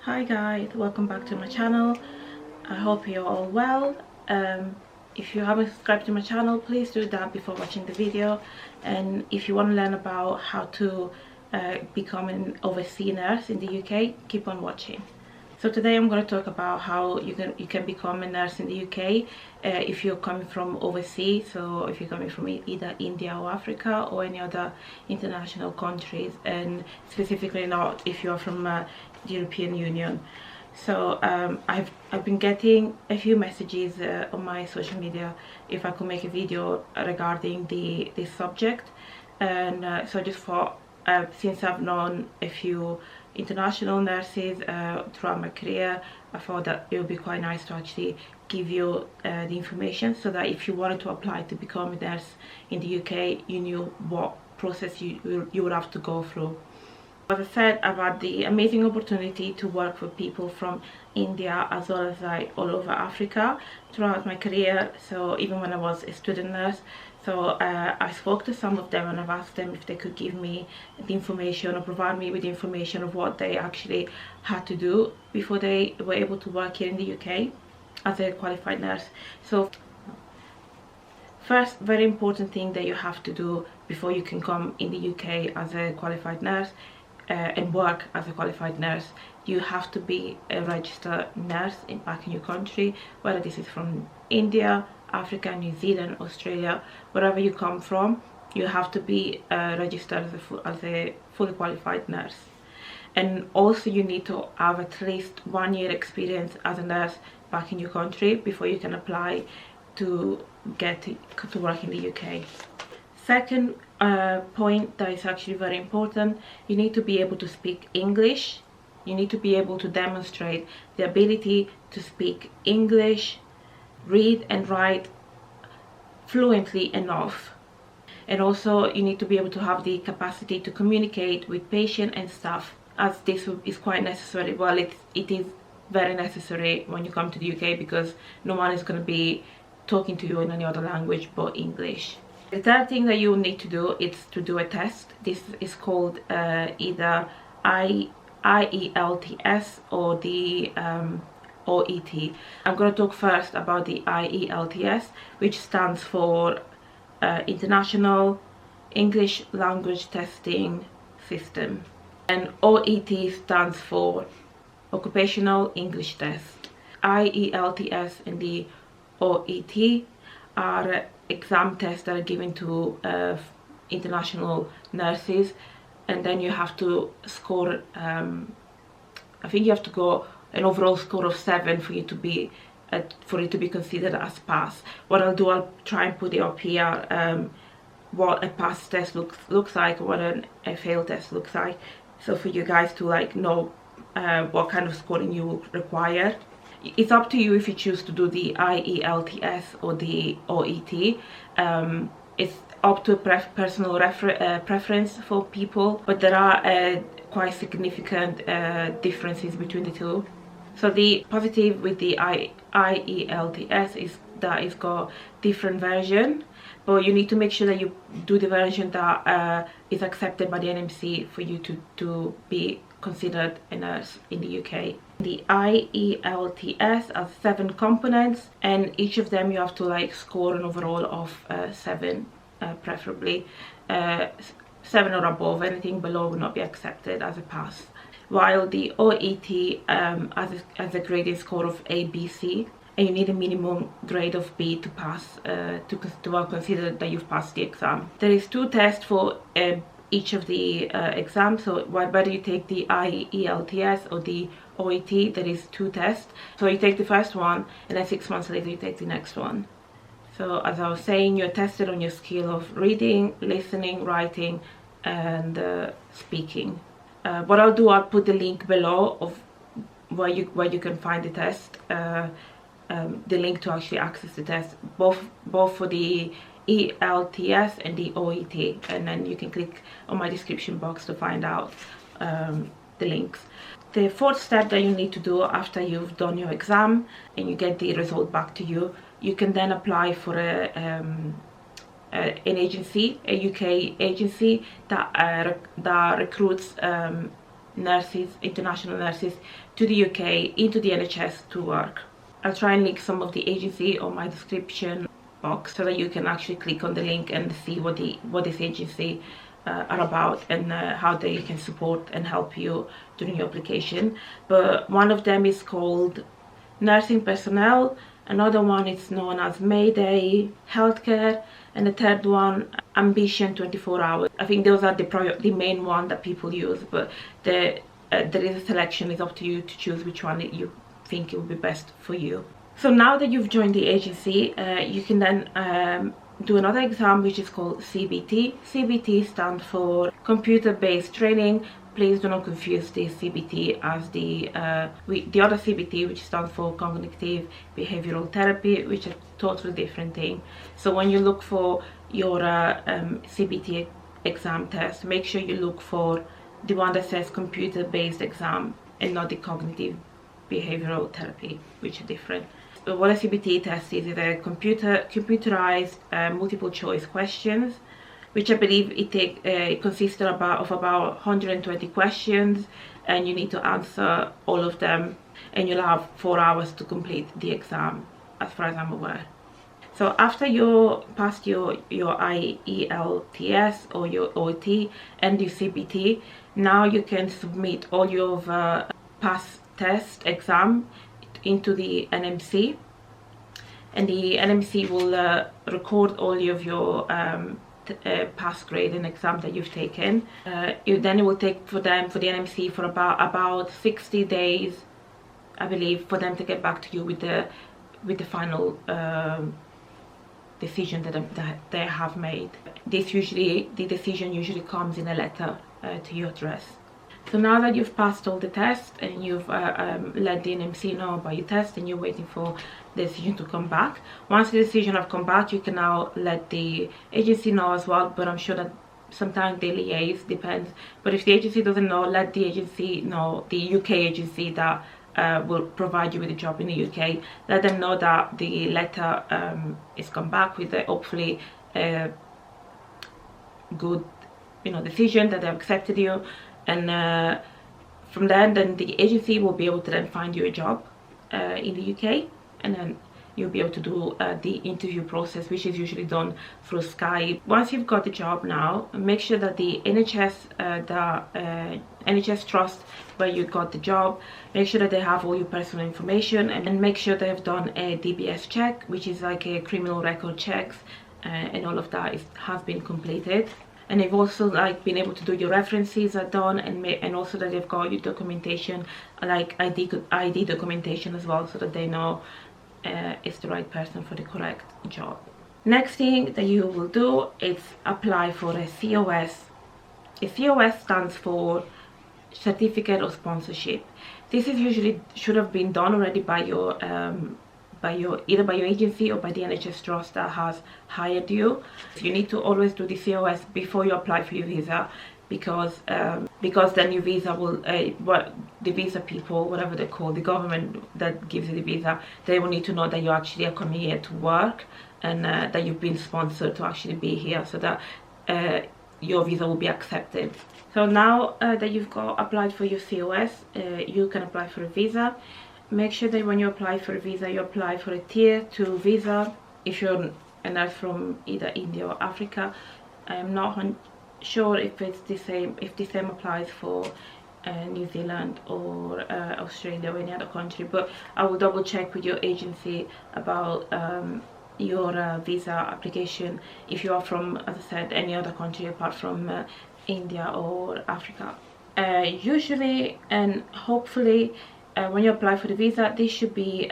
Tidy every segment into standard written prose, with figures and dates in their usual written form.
Hi guys, welcome back to my channel. I hope you're all well. If you haven't subscribed to my channel, please do that before watching the video. And if you want to learn about how to become an overseas nurse in the UK, keep on watching. So today I'm going to talk about how you can become a nurse in the UK if you're coming from overseas. So if you're coming from either India or Africa or any other international countries, and specifically not if you're from the European Union. So I've been getting a few messages on my social media if I could make a video regarding this subject, and so I just thought, since I've known a few international nurses throughout my career, I thought that it would be quite nice to actually give you the information, so that if you wanted to apply to become a nurse in the UK, you knew what process you would have to go through. As I said, I've had the amazing opportunity to work with people from India as well as all over Africa throughout my career, so even when I was a student nurse. So I spoke to some of them and I've asked them if they could give me the information or provide me with the information of what they actually had to do before they were able to work here in the UK as a qualified nurse. So first, very important thing that you have to do before you can come in the UK as a qualified nurse and work as a qualified nurse, you have to be a registered nurse back in your country, whether this is from India, Africa, New Zealand, Australia, wherever you come from. You have to be registered as a fully qualified nurse. And also you need to have at least 1 year experience as a nurse back in your country before you can apply to get to work in the UK. Second point that is actually very important, you need to be able to speak English. You need to be able to demonstrate the ability to speak English, read and write fluently enough. And also you need to be able to have the capacity to communicate with patient and staff, as this is quite necessary. Well, it is very necessary when you come to the UK, because no one is going to be talking to you in any other language but English. The third thing that you need to do is to do a test. This is called either IELTS or the OET. I'm going to talk first about the IELTS, which stands for International English Language Testing System, and OET stands for Occupational English Test. IELTS and the OET are exam tests that are given to international nurses, and then you have to score, I think you have to go an overall score of 7 for you to be considered as pass. What I'll do, I'll try and put it up here, what a pass test looks like, what a fail test looks like, so for you guys to know what kind of scoring you require. It's up to you if you choose to do the IELTS or the OET. It's up to personal preference for people, but there are quite significant differences between the two. So the positive with the IELTS is that it's got different version, but you need to make sure that you do the version that is accepted by the NMC for you to be considered a nurse in the UK. The IELTS has 7 components, and each of them you have to score an overall of 7, preferably 7 or above. Anything below will not be accepted as a pass. While the OET has a grading score of ABC, and you need a minimum grade of B to pass, to consider that you've passed the exam. There is 2 tests for each of the exams, so whether you take the IELTS or the OET, there is 2 tests. So you take the first one, and then 6 months later you take the next one. So as I was saying, you're tested on your skill of reading, listening, writing, and speaking. What I'll do, I'll put the link below of where you can find the test, the link to actually access the test, both for the IELTS and the OET, and then you can click on my description box to find out the links. The fourth step that you need to do after you've done your exam and you get the result back to you, you can then apply for an agency, a UK agency that recruits nurses, international nurses, to the UK, into the NHS to work. I'll try and link some of the agency on my description box so that you can actually click on the link and see what this agency are about, and how they can support and help you during your application. But one of them is called Nursing Personnel, another one is known as Mayday Healthcare, and the third one, Ambition 24 Hours. I think those are the main one that people use, but there is a selection. It's up to you to choose which one you think it would be best for you. So now that you've joined the agency, you can then do another exam, which is called CBT. CBT stands for Computer-Based Training. Please do not confuse the CBT as the other CBT, which stands for Cognitive Behavioral Therapy, which is a totally different thing. So when you look for your CBT exam test, make sure you look for the one that says computer-based exam and not the Cognitive Behavioral Therapy, which are different. What a CBT test is a computerized multiple choice questions, which I believe it consists of about 120 questions, and you need to answer all of them, and you'll have 4 hours to complete the exam, as far as I'm aware. So after you pass your IELTS or your OET and your CBT, now you can submit all your past test exam into the NMC, and the NMC will record all of your pass grade and exam that you've taken. Then it will take for the NMC for about 60 days, I believe, for them to get back to you with the final decision that they have made. The decision usually comes in a letter to your address. So now that you've passed all the tests and you've let the NMC know about your test, and you're waiting for the decision to come back, once the decision have come back, you can now let the agency know as well. But I'm sure that sometimes they liaise, depends. But if the agency doesn't know, let the agency know, the UK agency that will provide you with a job in the UK, let them know that the letter is come back with a hopefully good decision, that they've accepted you. And from then the agency will be able to then find you a job in the UK, and then you'll be able to do the interview process, which is usually done through Skype. Once you've got the job now, make sure that the NHS trust where you got the job, make sure that they have all your personal information, and make sure they've done a DBS check, which is like a criminal record checks, and all of that has been completed. And they've also been able to do your references are done, and also that they've got your documentation, like ID documentation as well, so that they know it's the right person for the correct job. Next thing that you will do is apply for a COS. A COS stands for Certificate of Sponsorship. This is usually should have been done already by your either by your agency or by the NHS trust that has hired you. So you need to always do the COS before you apply for your visa, because then your visa will the visa people, whatever they call, the government that gives you the visa, they will need to know that you actually are coming here to work, and that you've been sponsored to actually be here, so that your visa will be accepted. So now that you've applied for your COS, you can apply for a visa. Make sure that when you apply for a visa, you apply for a tier 2 visa if you're a nurse from either India or Africa. I'm not sure if it's the same, if the same applies for New Zealand or Australia or any other country, but I will double check with your agency about your visa application if you are from, as I said, any other country apart from India or Africa. Usually and hopefully when you apply for the visa, this should be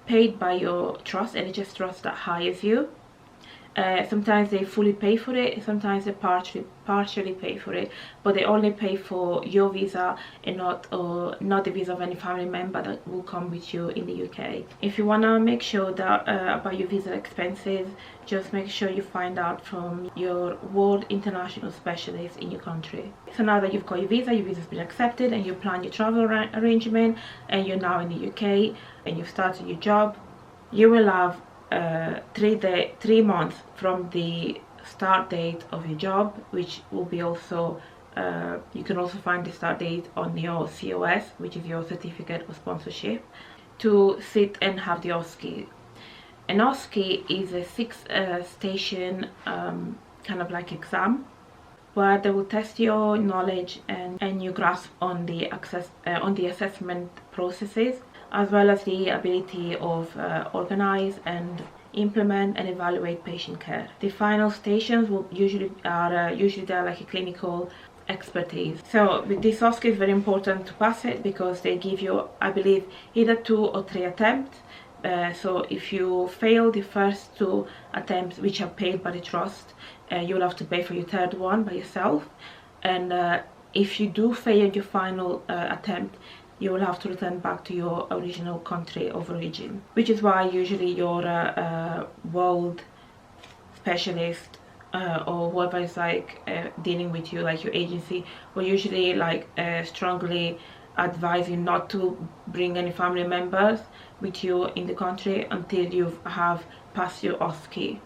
paid by your trust, NHS trust that hires you. Sometimes they fully pay for it, sometimes they partially pay for it, but they only pay for your visa and not the visa of any family member that will come with you in the UK. If you want to make sure that about your visa expenses, just make sure you find out from your World International Specialist in your country. So now that you've got your visa's been accepted, and you plan your travel arrangement, and you're now in the UK and you've started your job, you will have 3 months from the start date of your job, which will be also you can also find the start date on your COS, which is your certificate of sponsorship, to sit and have the OSCE. An OSCE is a 6-station kind of like exam where they will test your knowledge and your grasp on the assessment processes, as well as the ability of organize and implement and evaluate patient care. The final stations will usually they're like a clinical expertise. So with this OSCE, it's very important to pass it because they give you, I believe, either 2 or 3 attempts. So if you fail the first 2 attempts, which are paid by the trust, you'll have to pay for your 3rd one by yourself. And if you do fail your final attempt, you will have to return back to your original country of origin, which is why usually your world specialist or whoever is like dealing with you, like your agency, will usually like strongly advise you not to bring any family members with you in the country until you have passed your OSCE.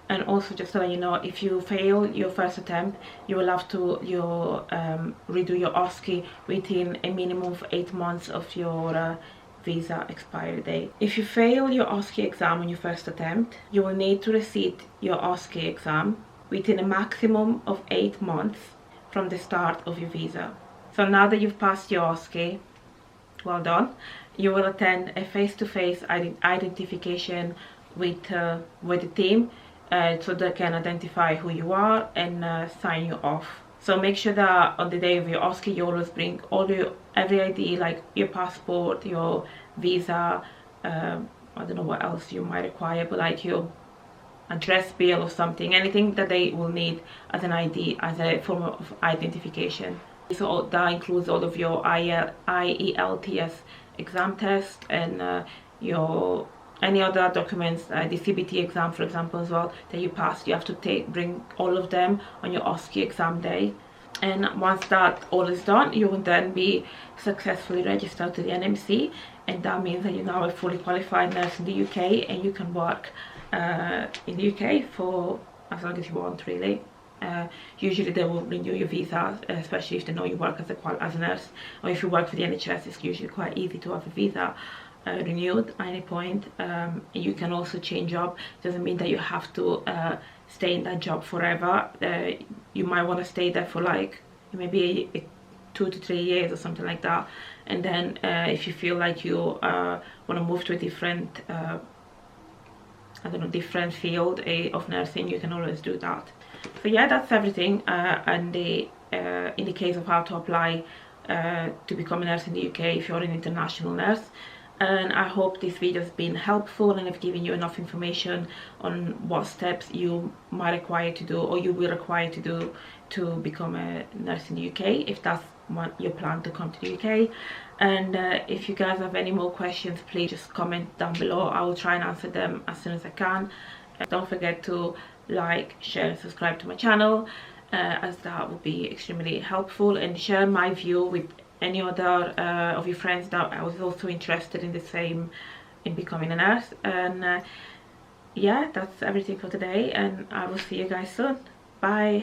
And also, just to let you know, if you fail your first attempt, you will have to redo your OSCE within a minimum of 8 months of your visa expiry date. If you fail your OSCE exam on your first attempt, you will need to resit your OSCE exam within a maximum of 8 months from the start of your visa. So now that you've passed your OSCE, well done. You will attend a face-to-face identification with the team, so they can identify who you are and sign you off. So make sure that on the day of your OSCE, you always bring every ID, like your passport, your visa, I don't know what else you might require, but like your address bill or something, anything that they will need as an ID, as a form of identification. So that includes all of your IELTS exam test and your any other documents, the CBT exam for example as well, that you passed. You have to bring all of them on your OSCE exam day. And once that all is done, you will then be successfully registered to the NMC, and that means that you're now a fully qualified nurse in the UK and you can work in the UK for as long as you want, really. Usually they will renew your visa, especially if they know you work as a nurse, or if you work for the NHS, it's usually quite easy to have a visa renewed at any point. You can also change job. Doesn't mean that you have to stay in that job forever. You might want to stay there for like maybe 2 to 3 years or something like that, and then if you feel like you want to move to a different I don't know, different field of nursing, you can always do that. So yeah, that's everything. And in the case of how to apply to become a nurse in the UK if you're an international nurse. And I hope this video has been helpful and I've given you enough information on what steps you might require to do, or you will require to do, to become a nurse in the UK, if that's what you plan to come to the UK. And if you guys have any more questions, please just comment down below. I will try and answer them as soon as I can. Don't forget to like, share and subscribe to my channel, as that would be extremely helpful, and share my view with any other of your friends that I was also interested in the same, in becoming a nurse. And yeah, that's everything for today, and I will see you guys soon. Bye.